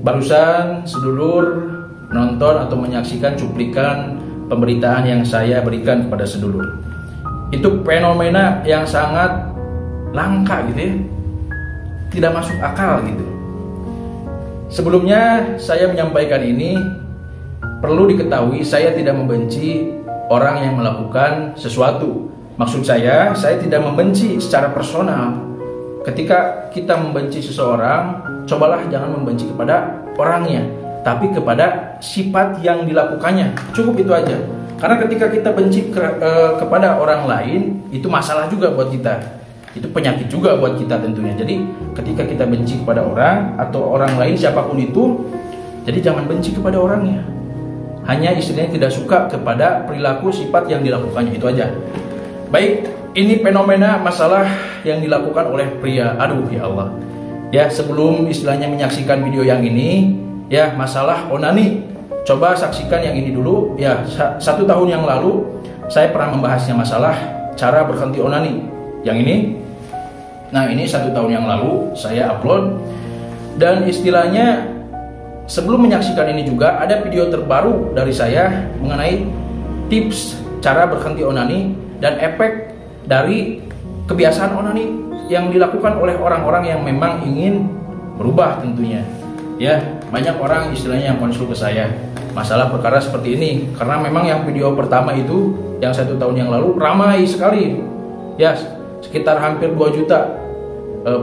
Barusan sedulur nonton atau menyaksikan cuplikan pemberitaan yang saya berikan kepada sedulur. Itu fenomena yang sangat langka gitu ya, tidak masuk akal gitu. Sebelumnya saya menyampaikan ini, perlu diketahui saya tidak membenci orang yang melakukan sesuatu. Maksud saya tidak membenci secara personal. Ketika kita membenci seseorang, cobalah jangan membenci kepada orangnya, tapi kepada sifat yang dilakukannya. Cukup itu aja. Karena ketika kita benci kepada orang lain, itu masalah juga buat kita. Itu penyakit juga buat kita tentunya. Jadi ketika kita benci kepada orang atau orang lain siapapun itu, jadi jangan benci kepada orangnya. Hanya istilahnya tidak suka kepada perilaku sifat yang dilakukannya, itu aja. Baik, ini fenomena masalah yang dilakukan oleh pria. Aduh ya Allah. Ya, sebelum istilahnya menyaksikan video yang ini, ya masalah onani, coba saksikan yang ini dulu. Ya, 1 tahun yang lalu saya pernah membahasnya masalah cara berhenti onani. Yang ini, nah ini 1 tahun yang lalu saya upload. Dan istilahnya sebelum menyaksikan ini juga ada video terbaru dari saya mengenai tips cara berhenti onani dan efek dari kebiasaan onani yang dilakukan oleh orang-orang yang memang ingin berubah tentunya. Ya, banyak orang istilahnya yang konsul ke saya masalah perkara seperti ini, karena memang yang video pertama itu yang 1 tahun yang lalu ramai sekali. Ya, sekitar hampir 2 juta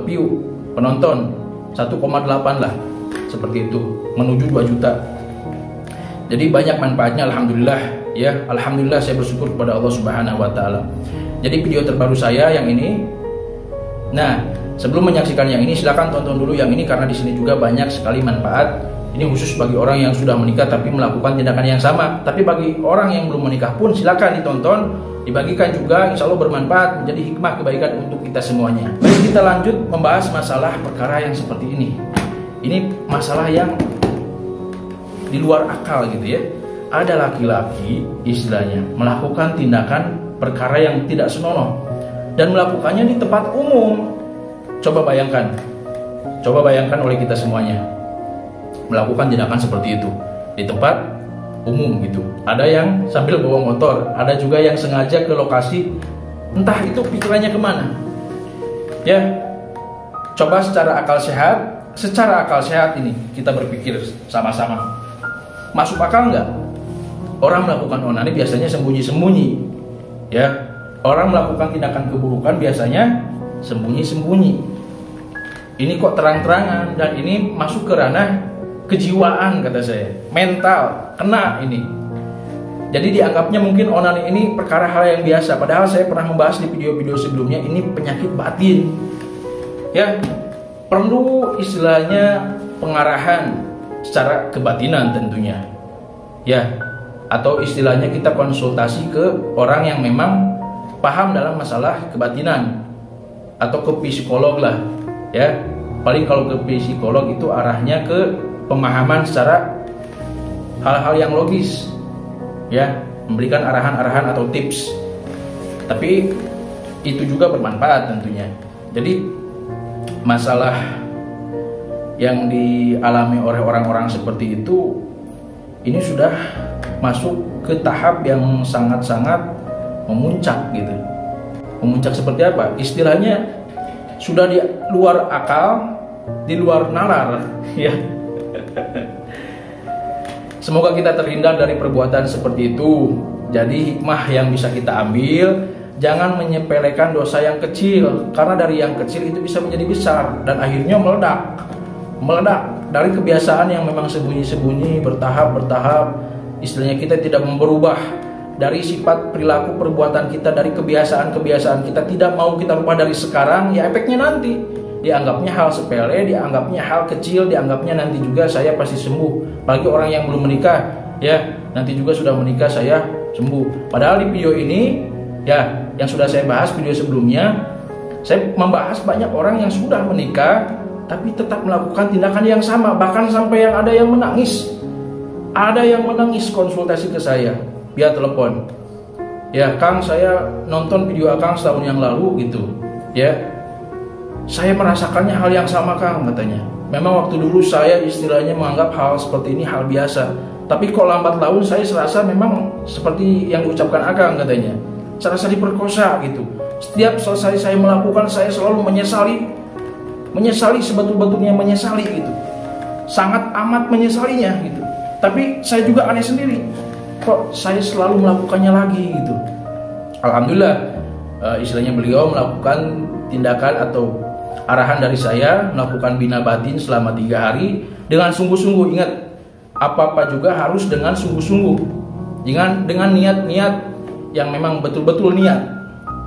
view penonton, 1,8 lah seperti itu, menuju 2 juta. Jadi banyak manfaatnya, alhamdulillah ya. Alhamdulillah saya bersyukur kepada Allah Subhanahu wa taala. Jadi video terbaru saya yang ini. Nah, sebelum menyaksikan yang ini silakan tonton dulu yang ini, karena di sini juga banyak sekali manfaat. Ini khusus bagi orang yang sudah menikah tapi melakukan tindakan yang sama. Tapi bagi orang yang belum menikah pun silakan ditonton, dibagikan juga, insya Allah bermanfaat, menjadi hikmah kebaikan untuk kita semuanya. Baik, kita lanjut membahas masalah perkara yang seperti ini. Ini masalah yang di luar akal gitu ya. Ada laki-laki istilahnya melakukan tindakan perkara yang tidak senonoh dan melakukannya di tempat umum. Coba bayangkan oleh kita semuanya melakukan tindakan seperti itu di tempat umum gitu. Ada yang sambil bawa motor, ada juga yang sengaja ke lokasi, entah itu pikirannya kemana. Ya, coba secara akal sehat ini kita berpikir sama-sama. Masuk akal nggak? Orang melakukan onani biasanya sembunyi-sembunyi. Ya, orang melakukan tindakan keburukan biasanya sembunyi-sembunyi. Ini kok terang-terangan, dan ini masuk ke ranah kejiwaan kata saya, mental, kena ini. Jadi dianggapnya mungkin onani ini perkara hal yang biasa, padahal saya pernah membahas di video-video sebelumnya, ini penyakit batin. Ya, perlu istilahnya pengarahan secara kebatinan tentunya. Ya, atau istilahnya kita konsultasi ke orang yang memang paham dalam masalah kebatinan, atau ke psikolog lah. Ya, paling kalau ke psikolog itu arahnya ke pemahaman secara hal-hal yang logis, ya, memberikan arahan-arahan atau tips. Tapi itu juga bermanfaat tentunya. Jadi masalah yang dialami oleh orang-orang seperti itu ini sudah masuk ke tahap yang sangat-sangat memuncak gitu. Memuncak seperti apa? Istilahnya sudah di luar akal, di luar nalar, ya. Semoga kita terhindar dari perbuatan seperti itu. Jadi hikmah yang bisa kita ambil, jangan menyepelekan dosa yang kecil, karena dari yang kecil itu bisa menjadi besar dan akhirnya meledak dari kebiasaan yang memang sembunyi-sembunyi, bertahap. Istilahnya kita tidak berubah dari sifat perilaku perbuatan kita, dari kebiasaan kita tidak mau kita rubah dari sekarang, ya efeknya nanti dianggapnya hal sepele, dianggapnya hal kecil, dianggapnya nanti juga saya pasti sembuh. Bagi orang yang belum menikah, ya nanti juga sudah menikah saya sembuh. Padahal di video ini, ya yang sudah saya bahas video sebelumnya, saya membahas banyak orang yang sudah menikah tapi tetap melakukan tindakan yang sama, bahkan sampai yang ada yang menangis. Ada yang menangis konsultasi ke saya via telepon. Ya, Kang, saya nonton video Akang setahun yang lalu gitu. Ya, saya merasakannya hal yang sama, Kang, katanya. Memang waktu dulu saya istilahnya menganggap hal seperti ini hal biasa. Tapi kok lambat laun saya serasa memang seperti yang diucapkan Akang katanya. Serasa diperkosa gitu. Setiap selesai saya melakukan, saya selalu menyesali sebetul-betulnya menyesali gitu. Sangat amat menyesalinya gitu. Tapi saya juga aneh sendiri. Kok saya selalu melakukannya lagi gitu. Alhamdulillah istilahnya beliau melakukan tindakan atau arahan dari saya melakukan bina batin selama 3 hari dengan sungguh-sungguh. Ingat, apa-apa juga harus dengan sungguh-sungguh, dengan niat-niat yang memang betul-betul niat.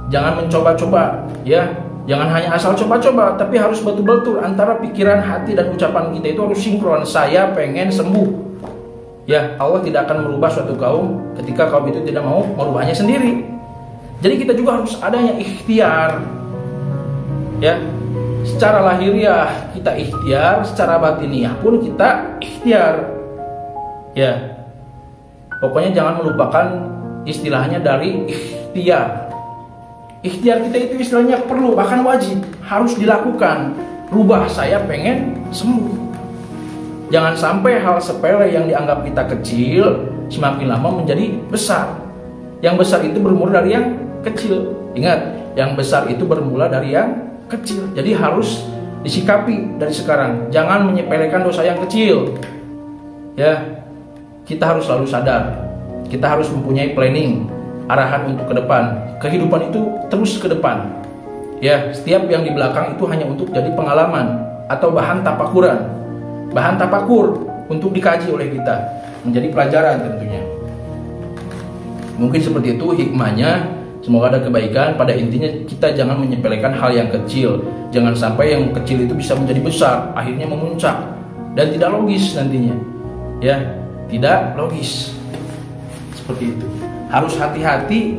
Jangan mencoba-coba, ya. Jangan hanya asal coba-coba, tapi harus betul-betul antara pikiran, hati, dan ucapan kita itu harus sinkron. Saya pengen sembuh. Ya, Allah tidak akan merubah suatu kaum ketika kaum itu tidak mau merubahnya sendiri. Jadi kita juga harus adanya ikhtiar. Ya, secara lahiriah kita ikhtiar, secara batiniah pun kita ikhtiar. Ya, pokoknya jangan melupakan istilahnya dari ikhtiar. Ikhtiar kita itu istilahnya perlu, bahkan wajib, harus dilakukan. Rubah, saya pengen sembuh. Jangan sampai hal sepele yang dianggap kita kecil semakin lama menjadi besar. Yang besar itu bermula dari yang kecil. Ingat, yang besar itu bermula dari yang kecil. Jadi harus disikapi dari sekarang. Jangan menyepelekan dosa yang kecil. Ya, kita harus selalu sadar. Kita harus mempunyai planning, arahan untuk ke depan. Kehidupan itu terus ke depan. Ya, setiap yang di belakang itu hanya untuk jadi pengalaman atau bahan tapakuran. Bahan tapakur untuk dikaji oleh kita, menjadi pelajaran tentunya. Mungkin seperti itu hikmahnya. Semoga ada kebaikan. Pada intinya kita jangan menyepelekan hal yang kecil. Jangan sampai yang kecil itu bisa menjadi besar, akhirnya memuncak dan tidak logis nantinya. Ya, tidak logis. Seperti itu. Harus hati-hati,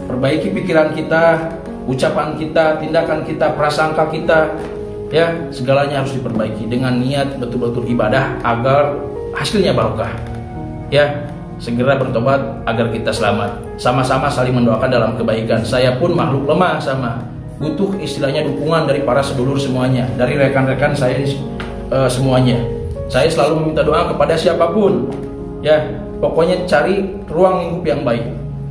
perbaiki pikiran kita, ucapan kita, tindakan kita, prasangka kita. Ya, segalanya harus diperbaiki dengan niat betul-betul ibadah agar hasilnya barokah. Ya, segera bertobat agar kita selamat. Sama-sama saling mendoakan dalam kebaikan. Saya pun makhluk lemah butuh istilahnya dukungan dari para sedulur semuanya, dari rekan-rekan saya semuanya. Saya selalu meminta doa kepada siapapun. Ya, pokoknya cari ruang lingkup yang baik,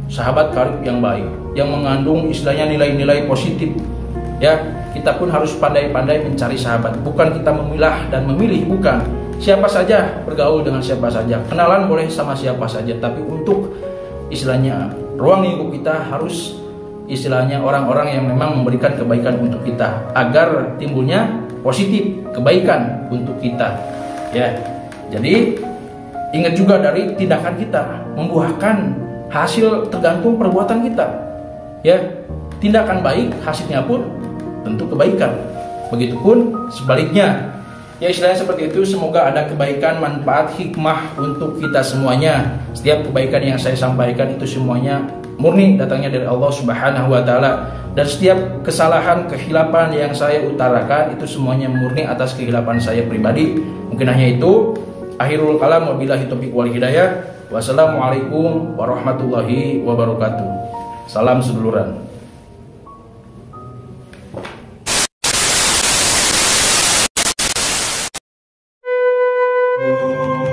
sahabat karib yang baik, yang mengandung istilahnya nilai-nilai positif. Ya, kita pun harus pandai-pandai mencari sahabat. Bukan kita memilah dan memilih, bukan. Siapa saja bergaul dengan siapa saja, kenalan boleh sama siapa saja, tapi untuk istilahnya ruang lingkup kita harus istilahnya orang-orang yang memang memberikan kebaikan untuk kita, agar timbulnya positif kebaikan untuk kita. Ya, jadi ingat juga dari tindakan kita membuahkan hasil tergantung perbuatan kita. Ya, tindakan baik hasilnya pun tentu kebaikan. Begitupun sebaliknya. Ya, istilahnya seperti itu. Semoga ada kebaikan, manfaat, hikmah untuk kita semuanya. Setiap kebaikan yang saya sampaikan itu semuanya murni datangnya dari Allah Subhanahu wa taala, dan setiap kesalahan, kehilapan yang saya utarakan itu semuanya murni atas kehilapan saya pribadi. Mungkin hanya itu. Akhirul kalam, wabillahi taufiq wal hidayah. Wassalamualaikum warahmatullahi wabarakatuh. Salam seduluran. Thank you.